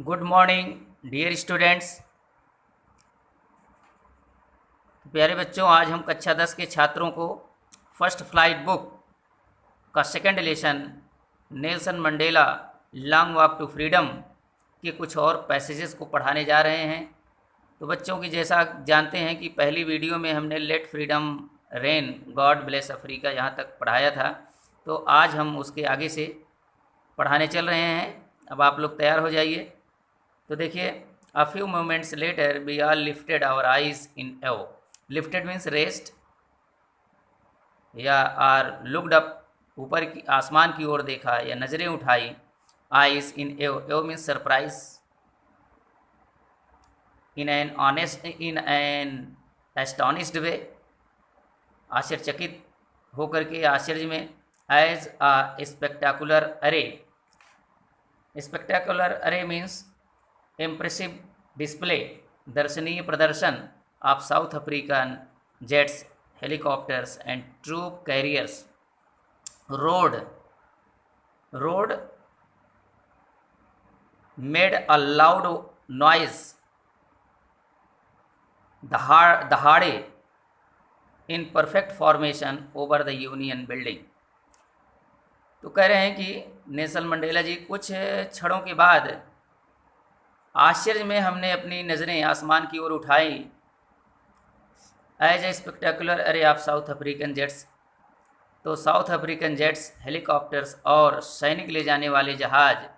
Good morning dear students. प्यारे बच्चों, आज हम कक्षा 10 के छात्रों को फर्स्ट फ्लाइट बुक का second lesson Nelson Mandela long walk to freedom के कुछ और पैसेजेस को पढ़ाने जा रहे हैं। तो बच्चों की जैसा जानते हैं कि पहली वीडियो में हमने let freedom reign God bless Africa यहाँ तक पढ़ाया था, तो आज हम उसके आगे से पढ़ाने चल रहे हैं। अब आप लोग तैयार हो जाइए। तो देखिए, a few moments later we are lifted our eyes in awe. Lifted means rest या आर लुकड अप, ऊपर की आसमान की ओर देखा या नज़रें उठाई। Eyes in awe, awe means surprise. In an astonished way, आश्चर्यचकित होकर के, आश्चर्य में। As a spectacular array, spectacular array means impressive display, दर्शनीय प्रदर्शन of South African jets, helicopters and troop carriers. Roared, roared made a loud noise, दहाड़े in perfect formation over the Union building. तो कह रहे हैं कि नेल्सन मंडेला जी कुछ क्षणों के बाद आश्चर्य में हमने अपनी नज़रें आसमान की ओर उठाई। एज ए स्पेक्टेकुलर अरे ऑफ साउथ अफ्रीकन जेट्स, तो साउथ अफ्रीकन जेट्स, हेलीकॉप्टर्स और सैनिक ले जाने वाले जहाज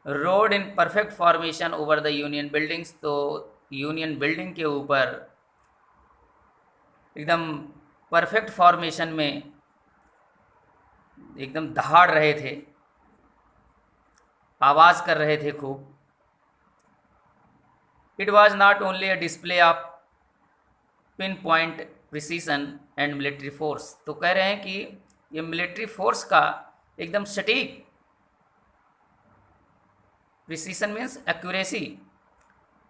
road in perfect formation over the union buildings, तो यूनियन बिल्डिंग के ऊपर एकदम परफेक्ट फॉर्मेशन में एकदम दहाड़ रहे थे, आवाज़ कर रहे थे खूब। It was not only a display of pin point precision and military force, तो कह रहे हैं कि ये मिलिट्री फोर्स का एकदम सटीक, precision means accuracy,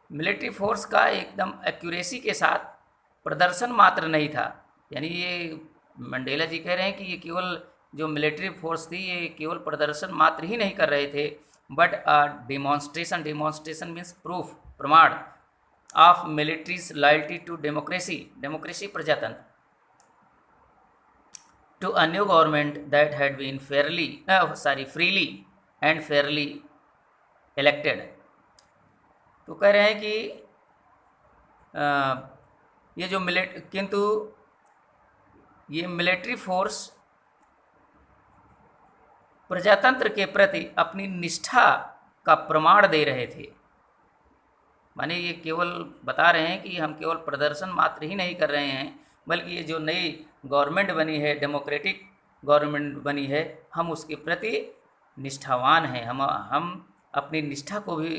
military force का एकदम एक्यूरेसी के साथ प्रदर्शन मात्र नहीं था। यानी ये मंडेला जी कह रहे हैं कि ये केवल जो मिलिट्री फोर्स थी ये केवल प्रदर्शन मात्र ही नहीं कर रहे थे, but a demonstration, demonstration means proof, प्रमाण of military's loyalty to democracy, democracy प्रजातंत्र, to a new government that had been freely and fairly elected. तो कह रहे हैं कि ये जो किंतु ये मिलिट्री फोर्स प्रजातंत्र के प्रति अपनी निष्ठा का प्रमाण दे रहे थे। माने ये केवल बता रहे हैं कि हम केवल प्रदर्शन मात्र ही नहीं कर रहे हैं, बल्कि ये जो नई गवर्नमेंट बनी है, डेमोक्रेटिक गवर्नमेंट बनी है, हम उसके प्रति निष्ठावान हैं। हम अपनी निष्ठा को भी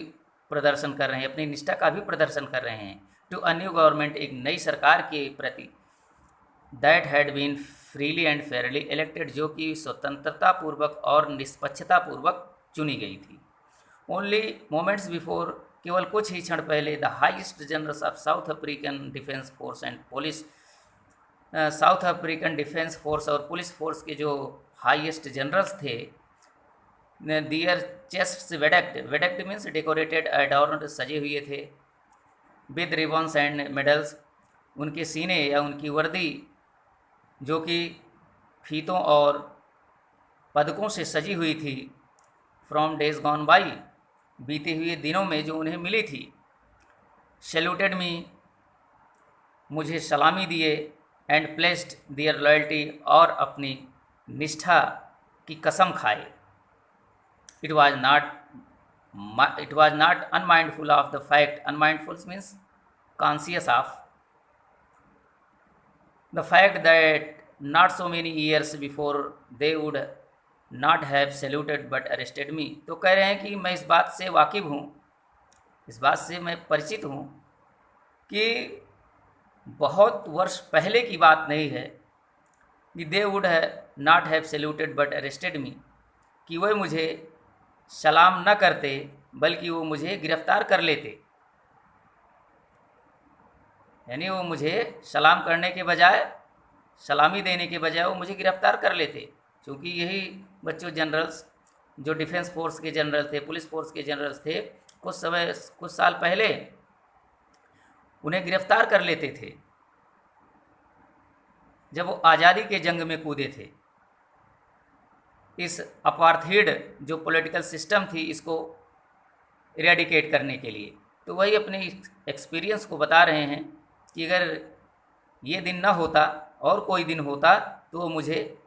प्रदर्शन कर रहे हैं, अपनी निष्ठा का भी प्रदर्शन कर रहे हैं। टू अ न्यू गवर्नमेंट, एक नई सरकार के प्रति, that had been freely and fairly elected, जो कि स्वतंत्रता पूर्वक और निष्पक्षता पूर्वक चुनी गई थी। ओनली मोमेंट्स बिफोर, केवल कुछ ही क्षण पहले, the highest generals of South African defence force and police, south African defence force और पुलिस फोर्स के जो हाईएस्ट जनरल्स थे, दियर चेस्ट्स वेडक्ड, वेडक्ड मीन्स डेकोरेटेड, एडॉर्न्ड, सजे हुए थे, विद रिबन्स एंड मेडल्स, उनके सीने या उनकी वर्दी जो कि फीतों और पदकों से सजी हुई थी, फ्रॉम डेज गॉन बाई, बीते हुए दिनों में जो उन्हें मिली थी। सैल्यूटेड मी, मुझे सलामी दिए, एंड प्लेस्ड दियर लॉयल्टी, और अपनी निष्ठा की कसम खाए। It was not unmindful of the fact, unmindful means conscious of the fact that not so many years before they would not have saluted but arrested me। तो कह रहे हैं कि मैं इस बात से वाकिफ़ हूँ, इस बात से मैं परिचित हूँ कि बहुत वर्ष पहले की बात नहीं है कि they would not have saluted but arrested me, कि वह मुझे सलाम न करते बल्कि वो मुझे गिरफ्तार कर लेते। यानी वो मुझे सलाम करने के बजाय, सलामी देने के बजाय वो मुझे गिरफ्तार कर लेते, क्योंकि यही बच्चों जनरल्स जो डिफेंस फोर्स के जनरल थे, पुलिस फोर्स के जनरल्स थे, कुछ साल पहले उन्हें गिरफ्तार कर लेते थे जब वो आज़ादी के जंग में कूदे थे। इस अपार्थीड जो पॉलिटिकल सिस्टम थी, इसको इरेडिकेट करने के लिए। तो वही अपने एक्सपीरियंस को बता रहे हैं कि अगर ये दिन ना होता और कोई दिन होता तो वो मुझे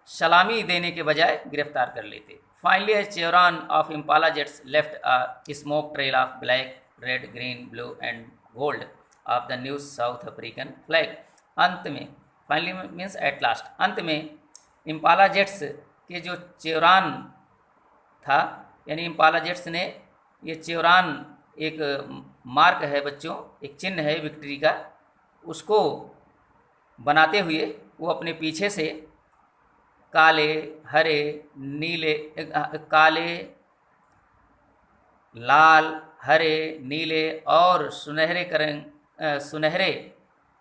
सलामी देने के बजाय गिरफ्तार कर लेते। Finally a chevron of Impala jets left a smoke trail of black, red, green, blue and gold of the new South African flag. अंत में, फाइनली मीन्स एट लास्ट, अंत में इम्पाला जेट्स के जो चेवरॉन था, यानी इम्पाला जेट्स ने ये चेवरॉन एक मार्क है बच्चों, एक चिन्ह है विक्ट्री का, उसको बनाते हुए वो अपने पीछे से काले, हरे, नीले, काले, लाल, हरे, नीले और सुनहरे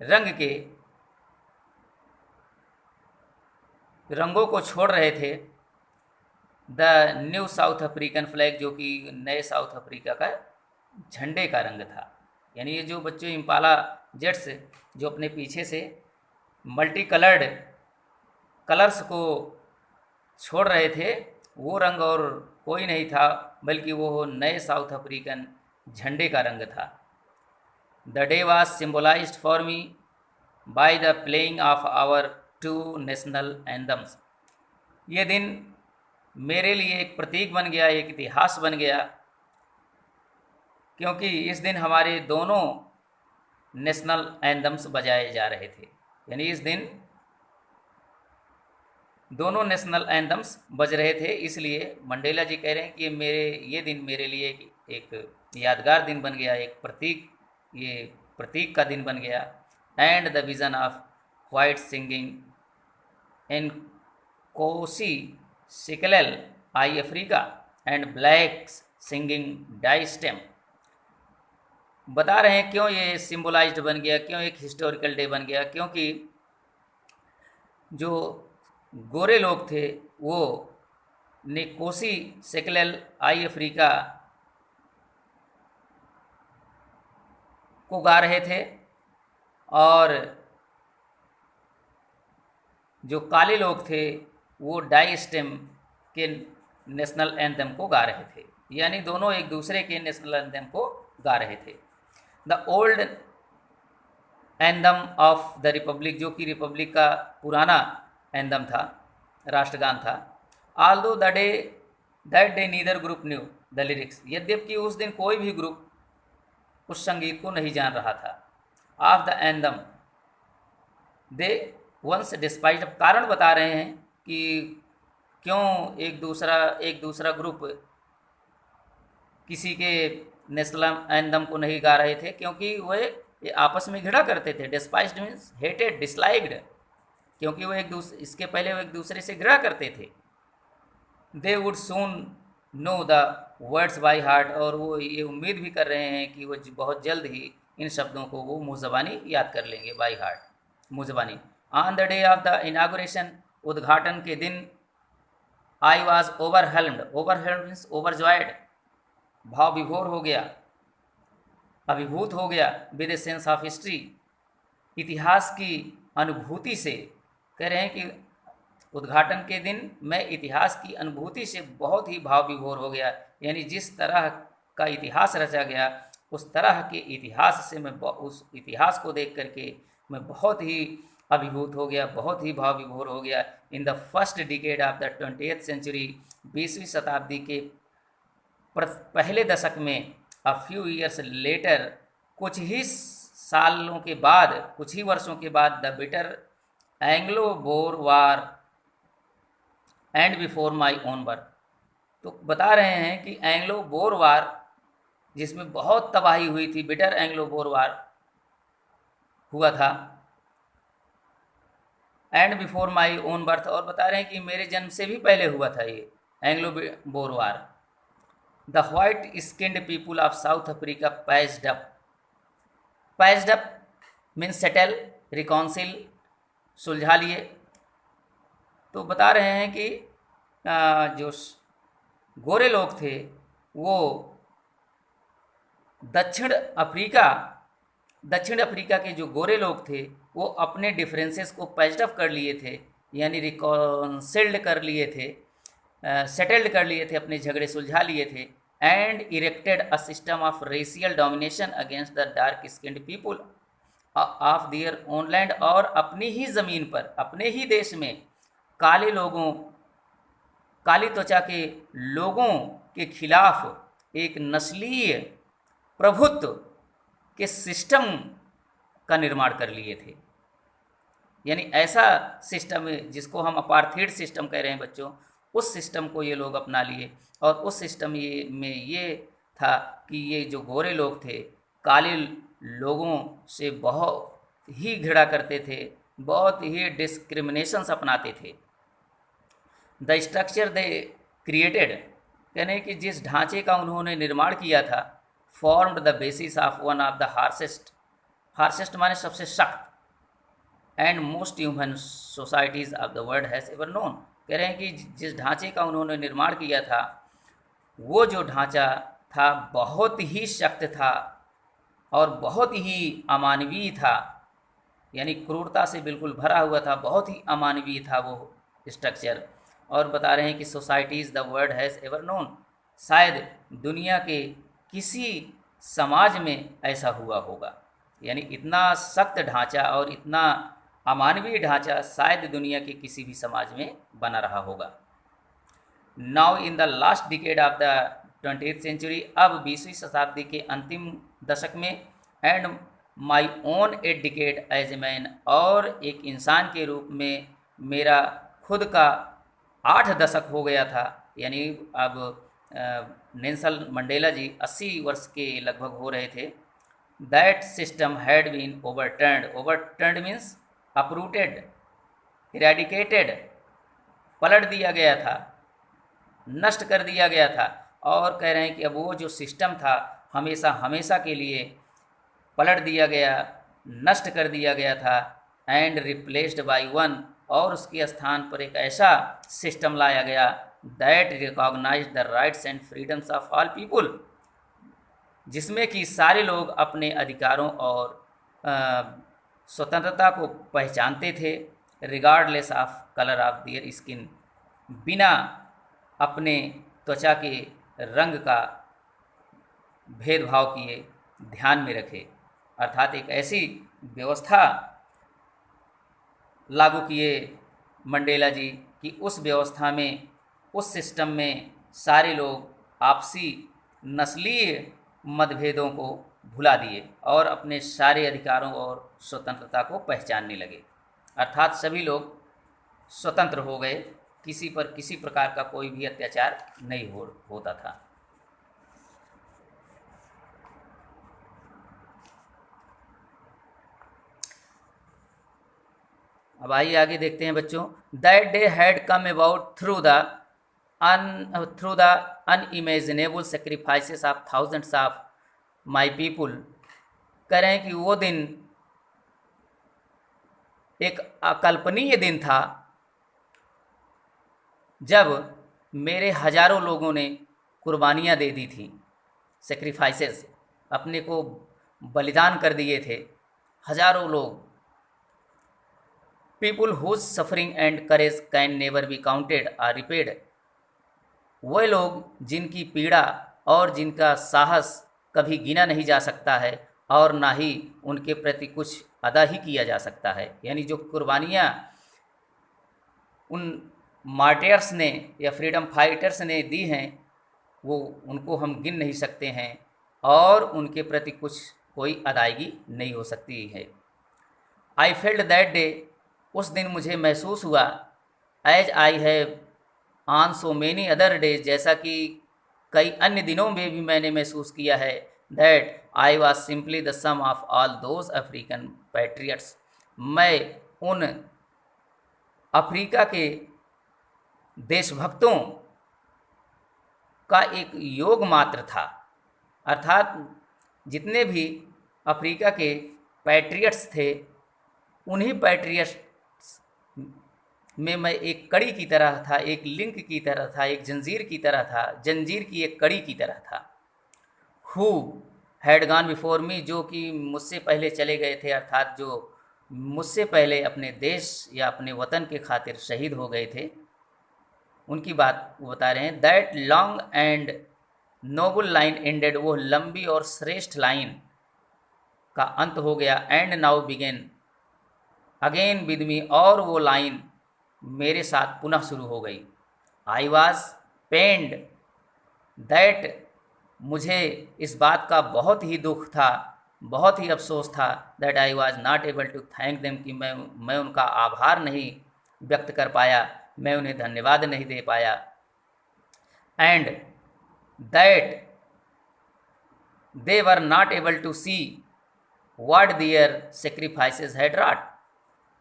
रंग के रंगों को छोड़ रहे थे। The new South African flag, जो कि नए साउथ अफ्रीका का झंडे का रंग था। यानी ये जो बच्चों इम्पाला जेट्स जो अपने पीछे से मल्टी कलर्ड कलर्स को छोड़ रहे थे, वो रंग और कोई नहीं था बल्कि वो नए साउथ अफ्रीकन झंडे का रंग था। The day was symbolized for me by the playing of our 2 national anthems. ये दिन मेरे लिए एक प्रतीक बन गया, एक इतिहास बन गया, क्योंकि इस दिन हमारे दोनों नेशनल एंथम्स बजाए जा रहे थे। यानी इस दिन दोनों नेशनल एंथम्स बज रहे थे, इसलिए मंडेला जी कह रहे हैं कि ये दिन मेरे लिए एक यादगार दिन बन गया, ये प्रतीक का दिन बन गया। And the vision of white singing in Nkosi Sikelel i Africa and blacks singing Die Stem. बता रहे हैं क्यों ये सिंबलाइज्ड बन गया, क्यों एक हिस्टोरिकल डे बन गया, क्योंकि जो गोरे लोग थे वो निकोसी सेकलेल आई अफ्रीका को गा रहे थे और जो काले लोग थे वो डाई स्टेम के नेशनल एंथम को गा रहे थे। यानी दोनों एक दूसरे के नेशनल एंथम को गा रहे थे। The old anthem of the Republic, जो कि रिपब्लिक का पुराना एंथम था, राष्ट्रगान था। Although that day neither group new the lyrics, यद्यपि उस दिन कोई भी ग्रुप उस संगीत को नहीं जान रहा था। Of the anthem they once despite, कारण बता रहे हैं कि क्यों एक दूसरा ग्रुप किसी के नेशनल एंथम को नहीं गा रहे थे, क्योंकि वे आपस में घृणा करते थे। डिस्पाइस्ड मीन्स हेटेड, डिसलाइक्ड, क्योंकि वो इसके पहले वो एक दूसरे से घृणा करते थे। They would soon know the words by heart, और वो ये उम्मीद भी कर रहे हैं कि वो बहुत जल्द ही इन शब्दों को वो मुँह ज़बानी याद कर लेंगे, बाय हार्ट, मुँह ज़बानी। On the day of the inauguration, उद्घाटन के दिन, I was overwhelmed means overjoyed, भाव विभोर हो गया, अभिभूत हो गया, with a sense of history, इतिहास की अनुभूति से। कह रहे हैं कि उद्घाटन के दिन मैं इतिहास की अनुभूति से बहुत ही भाव विभोर हो गया। यानी जिस तरह का इतिहास रचा गया, उस तरह के इतिहास से मैं उस इतिहास को देख करके मैं बहुत ही अभिभूत हो गया, बहुत ही भाव विभोर हो गया। In the first decade of the 20th century, 20वीं शताब्दी के पहले दशक में, अ फ्यू ईयर्स लेटर, कुछ ही सालों के बाद, कुछ ही वर्षों के बाद, the bitter Anglo Boer war and before my own birth. तो बता रहे हैं कि एंग्लो बोर वार, जिसमें बहुत तबाही हुई थी, बिटर एंग्लो बोर वार हुआ था, and before my own birth, और बता रहे हैं कि मेरे जन्म से भी पहले हुआ था ये Anglo Boer war. The white skinned people of South Africa patched up means settle, reconcile, सुलझा लिए। तो बता रहे हैं कि जो गोरे लोग थे वो दक्षिण अफ्रीका दक्षिण अफ्रीका के जो गोरे लोग थे वो अपने डिफरेंसेस को पैच्ड अप कर लिए थे, यानी रिकॉन्सिल्ड कर लिए थे, सेटल्ड कर लिए थे, अपने झगड़े सुलझा लिए थे। And erected a system of racial domination against the dark skinned people of their own land, और अपनी ही ज़मीन पर, अपने ही देश में काले लोगों, काली त्वचा के लोगों के खिलाफ एक नस्लीय प्रभुत्व के सिस्टम का निर्माण कर लिए थे। यानी ऐसा सिस्टम जिसको हम अपार्थाइड सिस्टम कह रहे हैं बच्चों, उस सिस्टम को ये लोग अपना लिए। और उस सिस्टम में ये था कि ये जो गोरे लोग थे काले लोगों से बहुत ही घृणा करते थे, बहुत ही डिस्क्रिमिनेशंस अपनाते थे। द स्ट्रक्चर दे क्रिएटेड, यानी कि जिस ढांचे का उन्होंने निर्माण किया था, formed the basis of one of the harshest माने सबसे सख्त, and most human societies of the world has ever known. कह रहे हैं कि जिस ढांचे का उन्होंने निर्माण किया था, वो जो ढांचा था बहुत ही सख्त था और बहुत ही अमानवीय था, यानी क्रूरता से बिल्कुल भरा हुआ था, बहुत ही अमानवीय था वो स्ट्रक्चर। और बता रहे हैं कि societies the world has ever known, शायद दुनिया के किसी समाज में ऐसा हुआ होगा। यानी इतना सख्त ढांचा और इतना अमानवीय ढांचा शायद दुनिया के किसी भी समाज में बना रहा होगा। Now in the last decade of the 20th century, अब 20वीं शताब्दी के अंतिम दशक में, and my own eight decade as a man, और एक इंसान के रूप में मेरा खुद का 8 दशक हो गया था। यानी अब नेल्सन मंडेला जी 80 वर्ष के लगभग हो रहे थे। That system had been overturned means uprooted, eradicated, पलट दिया गया था, नष्ट कर दिया गया था। और कह रहे हैं कि अब वो जो सिस्टम था हमेशा हमेशा के लिए पलट दिया गया, नष्ट कर दिया गया था। एंड रिप्लेस्ड बाय वन, और उसके स्थान पर एक ऐसा सिस्टम लाया गया that recognise the rights and freedoms of all people, जिसमें कि सारे लोग अपने अधिकारों और स्वतंत्रता को पहचानते थे, regardless of colour of their skin, बिना अपने त्वचा के रंग का भेदभाव किए ध्यान में रखे। अर्थात एक ऐसी व्यवस्था लागू किए मंडेला जी कि उस व्यवस्था में, उस सिस्टम में सारे लोग आपसी नस्लीय मतभेदों को भुला दिए और अपने सारे अधिकारों और स्वतंत्रता को पहचानने लगे। अर्थात सभी लोग स्वतंत्र हो गए, किसी पर किसी प्रकार का कोई भी अत्याचार नहीं होता था। अब आइए आगे देखते हैं बच्चों। That day had come about through the unimaginable sacrifices of thousands of my people. कह रहे हैं कि वो दिन एक अकल्पनीय दिन था जब मेरे हजारों लोगों ने कुर्बानियाँ दे दी थी, सेक्रीफाइसेस, अपने को बलिदान कर दिए थे हजारों लोग। People whose suffering and courage can never be counted or repaid, वह लोग जिनकी पीड़ा और जिनका साहस कभी गिना नहीं जा सकता है और ना ही उनके प्रति कुछ अदा ही किया जा सकता है। यानी जो कुर्बानियाँ उन मार्टियर्स ने या फ्रीडम फाइटर्स ने दी हैं, वो उनको हम गिन नहीं सकते हैं और उनके प्रति कुछ कोई अदायगी नहीं हो सकती है। आई फेल्ट दैट डे, उस दिन मुझे महसूस हुआ, as I have on so many other days, जैसा कि कई अन्य दिनों में भी मैंने महसूस किया है, that I was simply the sum of all those African patriots, मैं उन अफ्रीका के देशभक्तों का एक योग मात्र था। अर्थात जितने भी अफ्रीका के पैट्रियट्स थे, उन्हीं पैट्रियट्स में मैं एक कड़ी की तरह था, एक लिंक की तरह था, एक जंजीर की तरह था, जंजीर की एक कड़ी की तरह था। Who had gone before me, जो कि मुझसे पहले चले गए थे, अर्थात जो मुझसे पहले अपने देश या अपने वतन के खातिर शहीद हो गए थे, उनकी बात वो बता रहे हैं। That long and noble line ended, वो लंबी और श्रेष्ठ लाइन का अंत हो गया। And now begin again with me, और वो लाइन मेरे साथ पुनः शुरू हो गई। आई वॉज पेन्ड दैट, मुझे इस बात का बहुत ही दुख था, बहुत ही अफसोस था। That I was not able to thank them, कि मैं उनका आभार नहीं व्यक्त कर पाया, मैं उन्हें धन्यवाद नहीं दे पाया। And that they were not able to see what their sacrifices had wrought,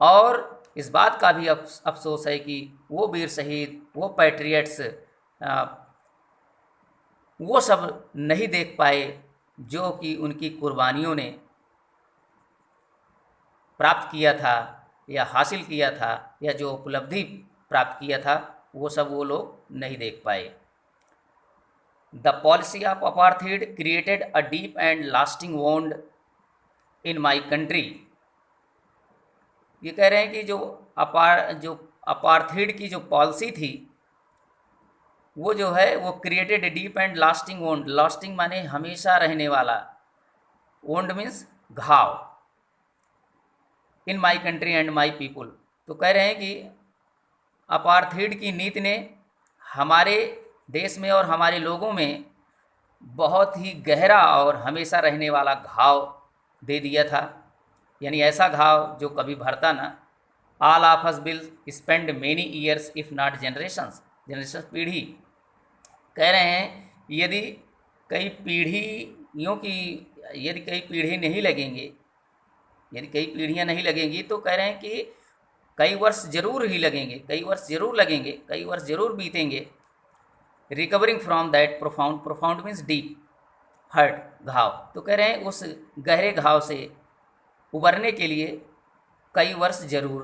और इस बात का भी अफसोस है कि वो वीर शहीद, वो पैट्रियट्स वो सब नहीं देख पाए जो कि उनकी कुर्बानियों ने प्राप्त किया था या हासिल किया था, या जो उपलब्धि प्राप्त किया था, वो सब वो लोग नहीं देख पाए। The policy of apartheid created a deep and lasting wound in my country. ये कह रहे हैं कि जो अपार्थीड की जो पॉलिसी थी, वो जो है वो created deep and lasting wound, lasting माने हमेशा रहने वाला, वोंड मीन्स घाव, in my country and my people. तो कह रहे हैं कि अपार्थीड की नीति ने हमारे देश में और हमारे लोगों में बहुत ही गहरा और हमेशा रहने वाला घाव दे दिया था, यानी ऐसा घाव जो कभी भरता ना। All of us will spend many years if not generations, generation पीढ़ी। कह रहे हैं यदि कई पीढ़ियों की, यदि कई पीढ़ी नहीं लगेंगे, यदि कई पीढ़ियां नहीं लगेंगी, तो कह रहे हैं कि कई वर्ष जरूर ही लगेंगे, कई वर्ष जरूर लगेंगे, कई वर्ष जरूर बीतेंगे। Recovering from that profound, profound means deep, hurt, घाव। तो कह रहे हैं उस गहरे घाव से उबरने के लिए कई वर्ष जरूर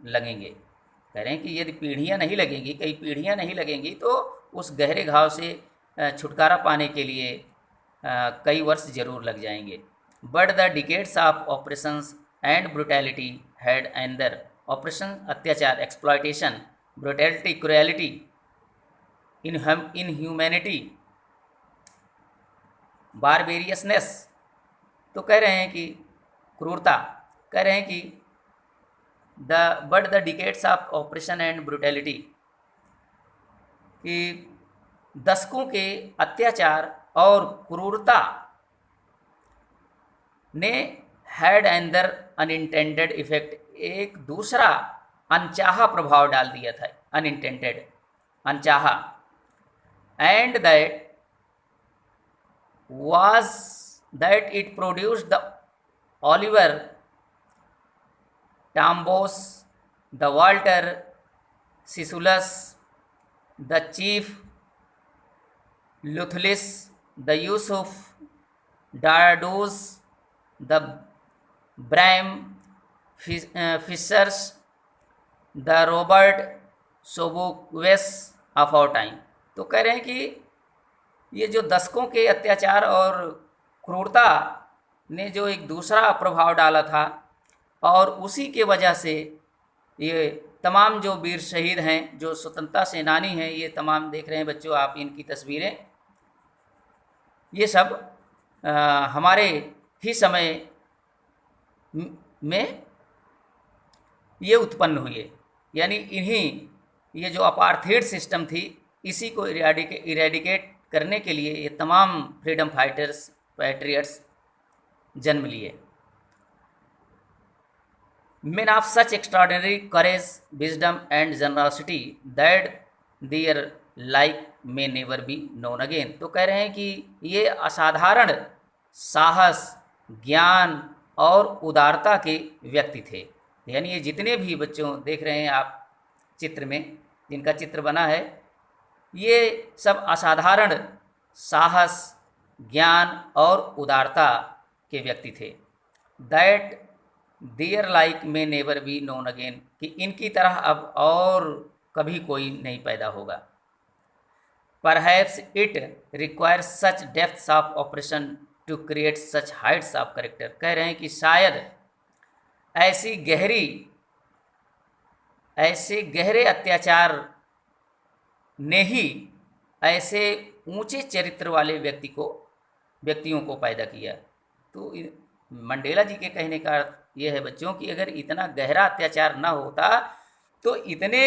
लगेंगे। कह रहे हैं कि यदि पीढ़ियां नहीं लगेंगी, कई पीढ़ियां नहीं लगेंगी, तो उस गहरे घाव से छुटकारा पाने के लिए कई वर्ष जरूर लग जाएंगे। But the decades of operations and brutality had एंदर, operation अत्याचार, एक्सप्लॉयटेशन, ब्रुटैलिटी क्रुएलिटी, इनह्यूमैनिटी, बारबेरियसनेस। तो कह रहे हैं कि क्रूरता, कह रहे हैं कि but the decades of operation and brutality, कि दशकों के अत्याचार और क्रूरता ने हैड एंदर अनइंटेंडेड इफेक्ट, एक दूसरा अनचाहा प्रभाव डाल दिया था, अनइंटेंडेड, अनचाहा। And that was that it produced the Oliver Tambos, the Walter Sissulus, the Chief Luthlis, the Yusuf Dardos, the Bram Fishers, the Robert Sobuquets of our time। तो कह रहे हैं कि ये जो दशकों के अत्याचार और क्रूरता ने जो एक दूसरा प्रभाव डाला था, और उसी के वजह से ये तमाम जो वीर शहीद हैं, जो स्वतंत्रता सेनानी हैं, ये तमाम देख रहे हैं बच्चों आप इनकी तस्वीरें, ये सब हमारे ही समय में ये उत्पन्न हुए। यानी इन्हीं, ये जो अपार्थीड सिस्टम थी, इसी को इरेडिकेट करने के लिए ये तमाम फ्रीडम फाइटर्स, पैट्रियट्स जन्म लिए। Men of such extraordinary courage, wisdom and generosity that their like may never be known again। तो कह रहे हैं कि ये असाधारण साहस, ज्ञान और उदारता के व्यक्ति थे। यानी ये जितने भी बच्चों देख रहे हैं आप चित्र में, जिनका चित्र बना है, ये सब असाधारण साहस, ज्ञान और उदारता के व्यक्ति थे। दैट देयर लाइक में नेवर बी नोन अगेन, कि इनकी तरह अब और कभी कोई नहीं पैदा होगा। Perhaps it requires such depths of operation to create such heights of character। कह रहे हैं कि शायद ऐसे गहरे अत्याचार ने ही ऐसे ऊंचे चरित्र वाले व्यक्तियों को पैदा किया। तो मंडेला जी के कहने का अर्थ यह है बच्चों कि अगर इतना गहरा अत्याचार न होता तो इतने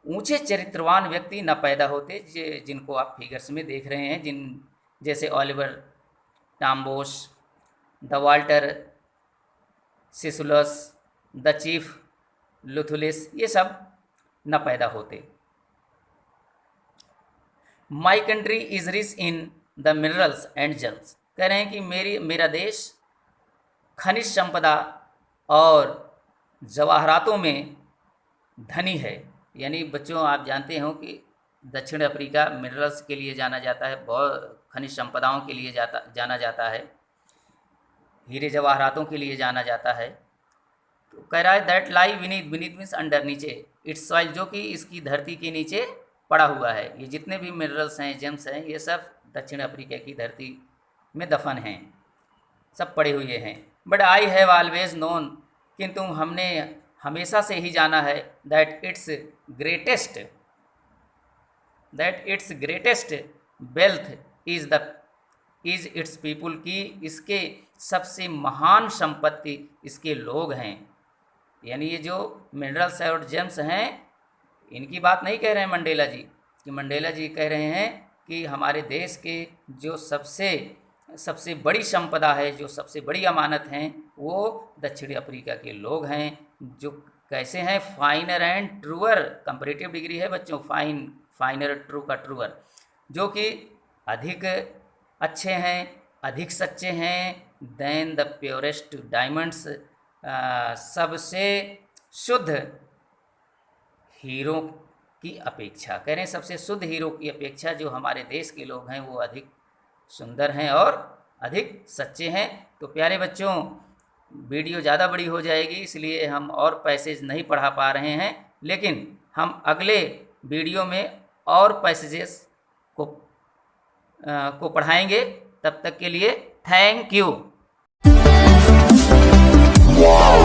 ऊंचे चरित्रवान व्यक्ति न पैदा होते जिनको आप फिगर्स में देख रहे हैं, जैसे Oliver Tambos, the Walter Sisulus, the chief Luthulis, ये सब न पैदा होते। My country is rich in the minerals and gems. कह रहे हैं कि मेरा देश खनिज संपदा और जवाहरातों में धनी है। यानी बच्चों आप जानते हो कि दक्षिण अफ्रीका मिनरल्स के लिए जाना जाता है, बहुत खनिज संपदाओं के लिए जाना जाता है, हीरे जवाहरातों के लिए जाना जाता है। तो कह रहा है that lie Vineet means under, नीचे, इट्स सॉइल, जो कि इसकी धरती के नीचे पड़ा हुआ है। ये जितने भी मिनरल्स हैं, जेम्स हैं, ये सब दक्षिण अफ्रीका की धरती में दफन हैं, सब पड़े हुए हैं। But I have always known, किंतु हमने हमेशा से ही जाना है, that it's greatest wealth is it's people, की इसके सबसे महान संपत्ति इसके लोग हैं। यानी ये जो मिनरल्स और जेम्स हैं, इनकी बात नहीं कह रहे हैं मंडेला जी, कि मंडेला जी कह रहे हैं कि हमारे देश के जो सबसे बड़ी संपदा है, जो सबसे बड़ी अमानत हैं, वो दक्षिण अफ्रीका के लोग हैं, जो कैसे हैं, फाइनर एंड ट्रूअर, कंपैरेटिव डिग्री है बच्चों, फाइनर ट्रू का ट्रूअर, जो कि अधिक अच्छे हैं, अधिक सच्चे हैं, देन द प्योरेस्ट डायमंड्स, सबसे शुद्ध हीरो की अपेक्षा। कह रहे हैं सबसे शुद्ध हीरो की अपेक्षा जो हमारे देश के लोग हैं वो अधिक सुंदर हैं और अधिक सच्चे हैं। तो प्यारे बच्चों, वीडियो ज़्यादा बड़ी हो जाएगी, इसलिए हम और पैसेज नहीं पढ़ा पा रहे हैं, लेकिन हम अगले वीडियो में और पैसेजेस को पढ़ाएंगे। तब तक के लिए थैंक यू। Wow.